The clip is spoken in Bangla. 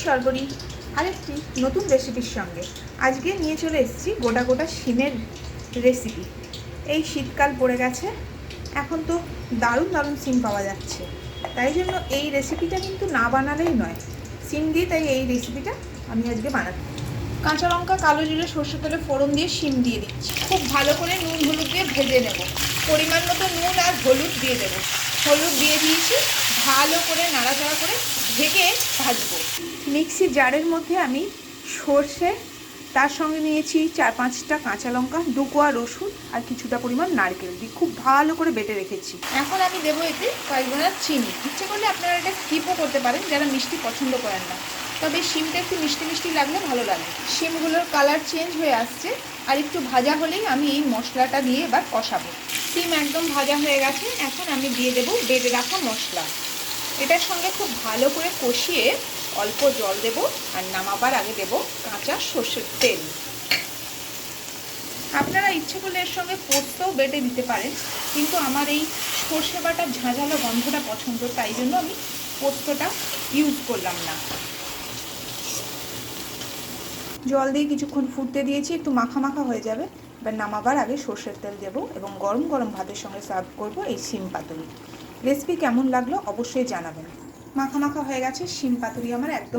সর্বরী আরেকটি নতুন রেসিপির সঙ্গে আজকে নিয়ে চলে এসেছি গোটা গোটা শিমের রেসিপি। এই শীতকাল পড়ে গেছে, এখন তো দারুণ দারুণ শিম পাওয়া যাচ্ছে, তাই জন্য এই রেসিপিটা কিন্তু না বানালেই নয়। শিম দিয়ে তাই এই রেসিপিটা আমি আজকে বানাবো। কাঁচা লঙ্কা, কালো জিরে, সরষের তেলে ফোড়ন দিয়ে শিম দিয়ে দিচ্ছি। খুব ভালো করে নুন হলুদ দিয়ে ভেজে নেব। পরিমাণ মতো নুন আর হলুদ দিয়ে দেবো। হলুদ দিয়ে দিয়েছি, ভালো করে নাড়াচাড়া করে ঢেকে ভাজবো। মিক্সি জারের মধ্যে আমি সর্ষে, তার সঙ্গে নিয়েছি 4-5টা কাঁচা লঙ্কা, 2 কোয়া রসুন আর কিছুটা পরিমাণ নারকেল দিয়ে খুব ভালো করে বেটে রেখেছি। এখন আমি দেবো এতে কয়েক গুঁড়া চিনি। ইচ্ছে করলে আপনারা এটা স্কিপও করতে পারেন যারা মিষ্টি পছন্দ করেন না, তবে শিমটা একটু মিষ্টি মিষ্টি লাগলে ভালো লাগে। শিমগুলোর কালার চেঞ্জ হয়ে আসছে, আর একটু ভাজা হলেই আমি এই মশলাটা দিয়ে এবার কষাবো। শিম একদম ভাজা হয়ে গেছে, এখন আমি দিয়ে দেবো বেটে রাখা মশলা। এটার সঙ্গে খুব ভালো করে কষিয়ে অল্প জল দেব, আর নামাবার আগে দেব কাঁচা সর্ষের তেল। আপনারা ইচ্ছে করলে এর সঙ্গে পোস্তও বেটে দিতে পারেন, কিন্তু আমার এই সর্ষে বাটার ঝাঁঝালো গন্ধটা পছন্দ, তাই জন্য আমি পোস্তটা ইউজ করলাম না। জল দিয়ে কিছুক্ষণ ফুটতে দিয়েছি, একটু মাখা মাখা হয়ে যাবে। এবার নামাবার আগে সর্ষের তেল দেবো এবং গরম গরম ভাতের সঙ্গে সার্ভ করব এই শিম পাতুরি। রেসিপি কেমন লাগলো অবশ্যই জানাবেন। মাখা মাখা হয়ে গেছে শিম পাতুরি আমার একদম।